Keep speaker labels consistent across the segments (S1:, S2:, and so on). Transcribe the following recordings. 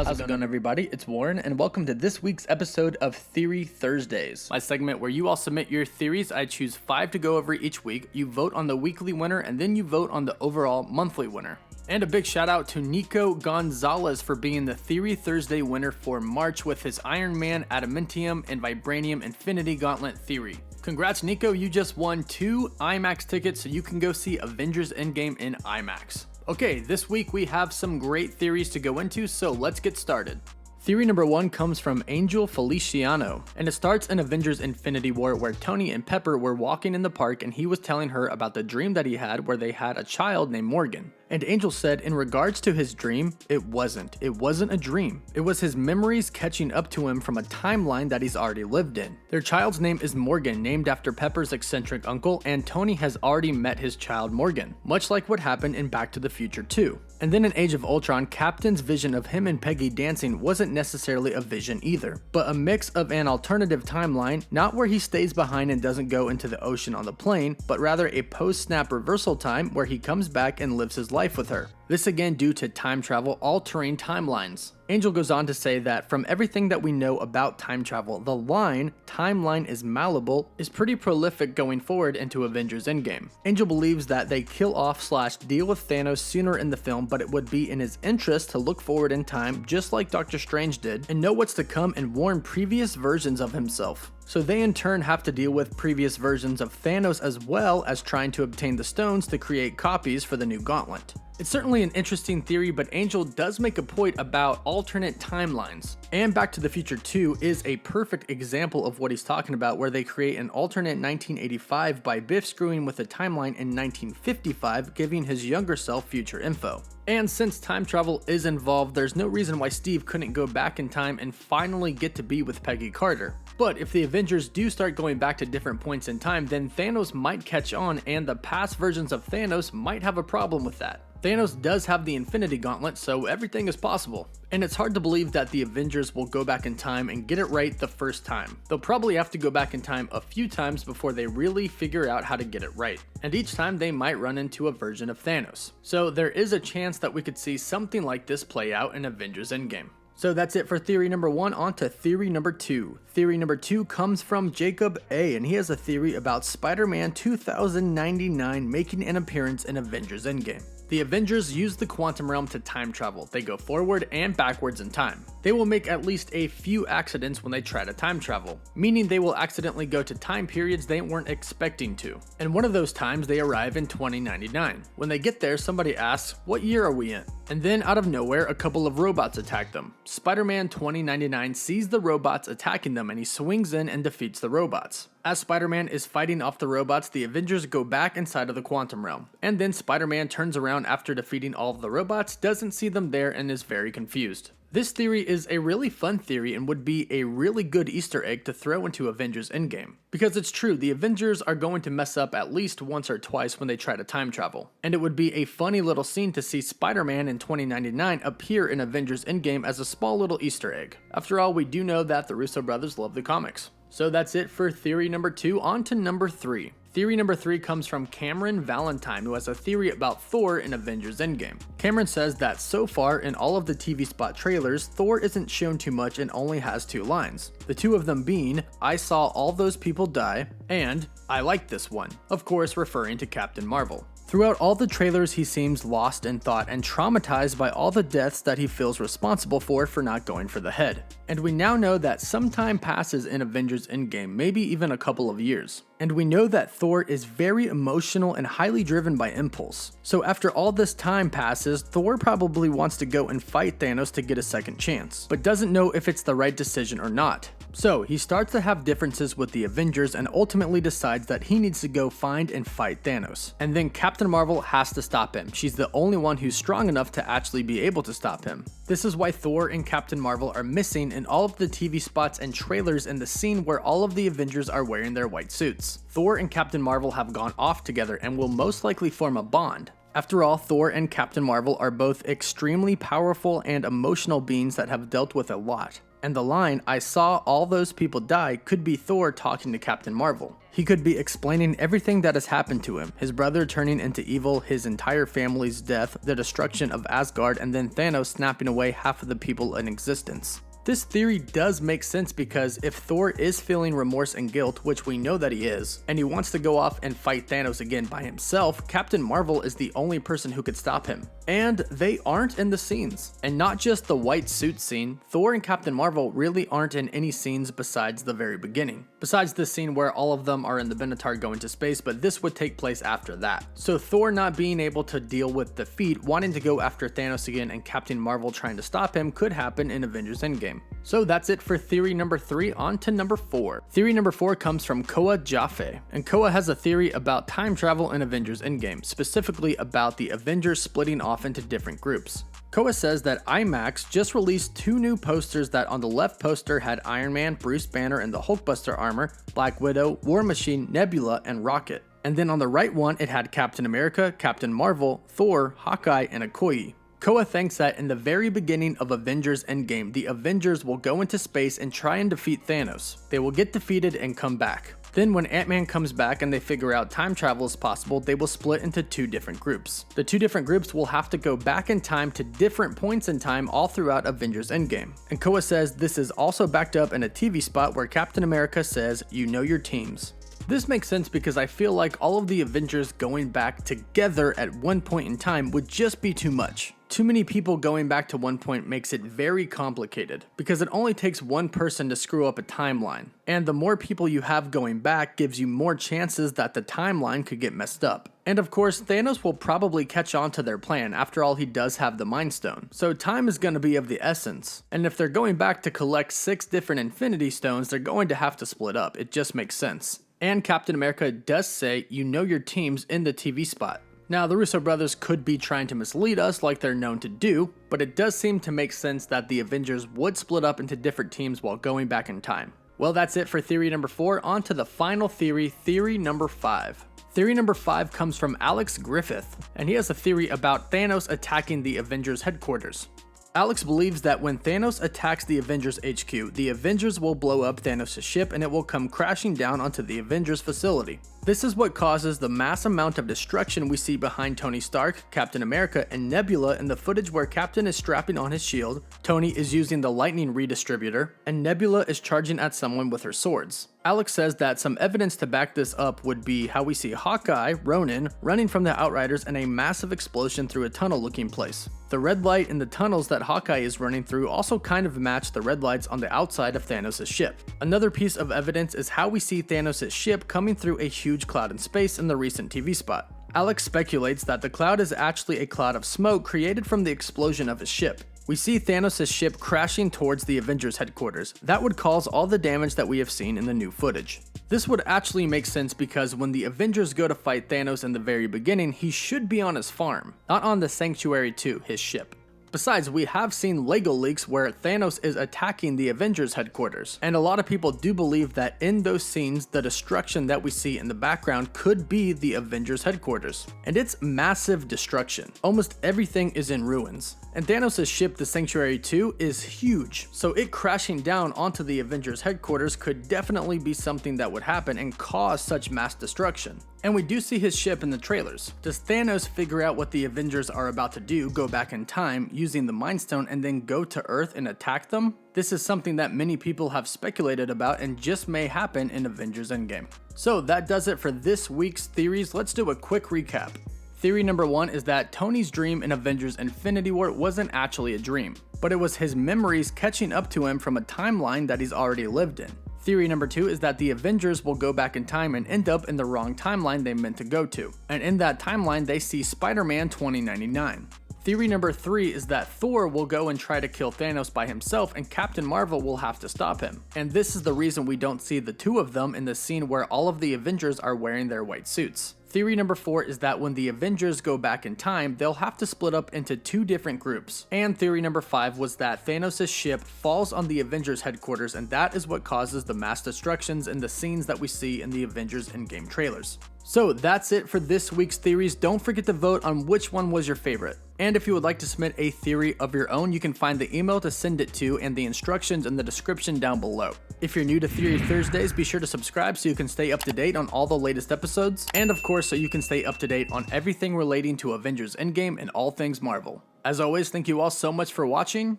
S1: How's it going, everybody? It's Warren, and welcome to this week's episode of Theory Thursdays, my segment where you all submit your theories. I choose 5 to go over each week. You vote on the weekly winner, and then you vote on the overall monthly winner. And a big shout out to Nico Gonzalez for being the Theory Thursday winner for March with his Iron Man, Adamantium, and Vibranium Infinity Gauntlet theory. Congrats, Nico, you just won 2 IMAX tickets so you can go see Avengers Endgame in IMAX. Okay, this week we have some great theories to go into, so let's get started. Theory number 1 comes from Angel Feliciano, and it starts in Avengers Infinity War where Tony and Pepper were walking in the park and he was telling her about the dream that he had where they had a child named Morgan. And Angel said in regards to his dream, it wasn't a dream. It was his memories catching up to him from a timeline that he's already lived in. Their child's name is Morgan, named after Pepper's eccentric uncle, and Tony has already met his child Morgan, much like what happened in Back to the Future 2. And then in Age of Ultron, Captain's vision of him and Peggy dancing wasn't necessarily a vision either, but a mix of an alternative timeline, not where he stays behind and doesn't go into the ocean on the plane, but rather a post-snap reversal time where he comes back and lives his life with her. This again due to time travel altering timelines. Angel goes on to say that from everything that we know about time travel, the line, timeline is malleable, is pretty prolific going forward into Avengers Endgame. Angel believes that they kill off / deal with Thanos sooner in the film, but it would be in his interest to look forward in time just like Doctor Strange did and know what's to come and warn previous versions of himself. So they in turn have to deal with previous versions of Thanos as well as trying to obtain the stones to create copies for the new gauntlet. It's certainly an interesting theory, but Angel does make a point about alternate timelines. And Back to the Future 2 is a perfect example of what he's talking about, where they create an alternate 1985 by Biff screwing with a timeline in 1955, giving his younger self future info. And since time travel is involved, there's no reason why Steve couldn't go back in time and finally get to be with Peggy Carter. But if the Avengers do start going back to different points in time, then Thanos might catch on, and the past versions of Thanos might have a problem with that. Thanos does have the Infinity Gauntlet, so everything is possible. And it's hard to believe that the Avengers will go back in time and get it right the first time. They'll probably have to go back in time a few times before they really figure out how to get it right. And each time they might run into a version of Thanos. So there is a chance that we could see something like this play out in Avengers Endgame. So that's it for theory number 1, on to theory number 2. Theory number 2 comes from Jacob A, and he has a theory about Spider-Man 2099 making an appearance in Avengers Endgame. The Avengers use the quantum realm to time travel. They go forward and backwards in time. They will make at least a few accidents when they try to time travel, meaning they will accidentally go to time periods they weren't expecting to. And one of those times they arrive in 2099. When they get there, somebody asks, "What year are we in?" And then out of nowhere, a couple of robots attack them. Spider-Man 2099 sees the robots attacking them and he swings in and defeats the robots. As Spider-Man is fighting off the robots, the Avengers go back inside of the quantum realm. And then Spider-Man turns around after defeating all of the robots, doesn't see them there, and is very confused. This theory is a really fun theory and would be a really good Easter egg to throw into Avengers Endgame. Because it's true, the Avengers are going to mess up at least once or twice when they try to time travel. And it would be a funny little scene to see Spider-Man in 2099 appear in Avengers Endgame as a small little Easter egg. After all, we do know that the Russo brothers love the comics. So that's it for theory number 2, on to number 3. Theory number 3 comes from Cameron Valentine, who has a theory about Thor in Avengers Endgame. Cameron says that so far in all of the TV spot trailers, Thor isn't shown too much and only has 2 lines. The 2 of them being, "I saw all those people die," and "I like this one," of course referring to Captain Marvel. Throughout all the trailers, he seems lost in thought and traumatized by all the deaths that he feels responsible for not going for the head. And we now know that some time passes in Avengers Endgame, maybe even a couple of years. And we know that Thor is very emotional and highly driven by impulse. So after all this time passes, Thor probably wants to go and fight Thanos to get a second chance, but doesn't know if it's the right decision or not. So he starts to have differences with the Avengers and ultimately decides that he needs to go find and fight Thanos. And then Captain Marvel has to stop him. She's the only one who's strong enough to actually be able to stop him. This is why Thor and Captain Marvel are missing in all of the TV spots and trailers in the scene where all of the Avengers are wearing their white suits. Thor and Captain Marvel have gone off together and will most likely form a bond. After all, Thor and Captain Marvel are both extremely powerful and emotional beings that have dealt with a lot. And the line, "I saw all those people die," could be Thor talking to Captain Marvel. He could be explaining everything that has happened to him, his brother turning into evil, his entire family's death, the destruction of Asgard, and then Thanos snapping away half of the people in existence. This theory does make sense because if Thor is feeling remorse and guilt, which we know that he is, and he wants to go off and fight Thanos again by himself, Captain Marvel is the only person who could stop him. And they aren't in the scenes. And not just the white suit scene, Thor and Captain Marvel really aren't in any scenes besides the very beginning. Besides the scene where all of them are in the Minotaur going to space, but this would take place after that. So Thor not being able to deal with defeat, wanting to go after Thanos again, and Captain Marvel trying to stop him could happen in Avengers Endgame. So that's it for theory number 3, on to number 4. Theory number 4 comes from Koa Jaffe, and Koa has a theory about time travel in Avengers Endgame, specifically about the Avengers splitting off into different groups. Koa says that IMAX just released 2 new posters that on the left poster had Iron Man, Bruce Banner in the Hulkbuster armor, Black Widow, War Machine, Nebula, and Rocket. And then on the right one it had Captain America, Captain Marvel, Thor, Hawkeye, and Okoye. Koa thinks that in the very beginning of Avengers Endgame, the Avengers will go into space and try and defeat Thanos. They will get defeated and come back. Then when Ant-Man comes back and they figure out time travel is possible, they will split into 2 different groups. The 2 different groups will have to go back in time to different points in time all throughout Avengers Endgame. And Koa says this is also backed up in a TV spot where Captain America says, "You know your teams." This makes sense because I feel like all of the Avengers going back together at one point in time would just be too much. Too many people going back to one point makes it very complicated because it only takes one person to screw up a timeline. And the more people you have going back gives you more chances that the timeline could get messed up. And of course, Thanos will probably catch on to their plan. After all, he does have the Mind Stone. So time is going to be of the essence. And if they're going back to collect 6 different Infinity Stones, they're going to have to split up. It just makes sense. And Captain America does say, "You know your teams" in the TV spot. Now, the Russo brothers could be trying to mislead us like they're known to do, but it does seem to make sense that the Avengers would split up into different teams while going back in time. Well, that's it for theory number 4. On to the final theory, theory number 5. Theory number 5 comes from Alex Griffith, and he has a theory about Thanos attacking the Avengers headquarters. Alex believes that when Thanos attacks the Avengers HQ, the Avengers will blow up Thanos' ship and it will come crashing down onto the Avengers facility. This is what causes the mass amount of destruction we see behind Tony Stark, Captain America, and Nebula in the footage where Captain is strapping on his shield, Tony is using the lightning redistributor, and Nebula is charging at someone with her swords. Alex says that some evidence to back this up would be how we see Hawkeye, Ronin, running from the Outriders in a massive explosion through a tunnel looking place. The red light in the tunnels that Hawkeye is running through also kind of match the red lights on the outside of Thanos' ship. Another piece of evidence is how we see Thanos' ship coming through a huge cloud in space in the recent TV spot. Alex speculates that the cloud is actually a cloud of smoke created from the explosion of his ship. We see Thanos' ship crashing towards the Avengers headquarters. That would cause all the damage that we have seen in the new footage. This would actually make sense because when the Avengers go to fight Thanos in the very beginning, he should be on his farm, not on the Sanctuary 2, his ship. Besides, we have seen Lego leaks where Thanos is attacking the Avengers headquarters, and a lot of people do believe that in those scenes, the destruction that we see in the background could be the Avengers headquarters. And it's massive destruction. Almost everything is in ruins. And Thanos' ship, the Sanctuary 2, is huge, so it crashing down onto the Avengers headquarters could definitely be something that would happen and cause such mass destruction. And we do see his ship in the trailers. Does Thanos figure out what the Avengers are about to do, go back in time using the Mind Stone, and then go to Earth and attack them? This is something that many people have speculated about and just may happen in Avengers Endgame. So that does it for this week's theories. Let's do a quick recap. Theory number 1 is that Tony's dream in Avengers Infinity War wasn't actually a dream, but it was his memories catching up to him from a timeline that he's already lived in. Theory number 2 is that the Avengers will go back in time and end up in the wrong timeline they meant to go to, and in that timeline they see Spider-Man 2099. Theory number 3 is that Thor will go and try to kill Thanos by himself and Captain Marvel will have to stop him. And this is the reason we don't see the two of them in the scene where all of the Avengers are wearing their white suits. Theory number 4 is that when the Avengers go back in time, they'll have to split up into 2 different groups. And theory number 5 was that Thanos' ship falls on the Avengers headquarters and that is what causes the mass destructions in the scenes that we see in the Avengers Endgame trailers. So that's it for this week's theories. Don't forget to vote on which one was your favorite. And if you would like to submit a theory of your own, you can find the email to send it to and the instructions in the description down below. If you're new to Theory Thursdays, be sure to subscribe so you can stay up to date on all the latest episodes, and of course so you can stay up to date on everything relating to Avengers Endgame and all things Marvel. As always, thank you all so much for watching.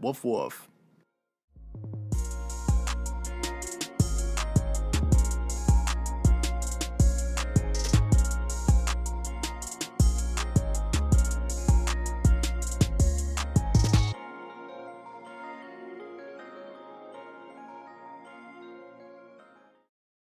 S1: Woof woof.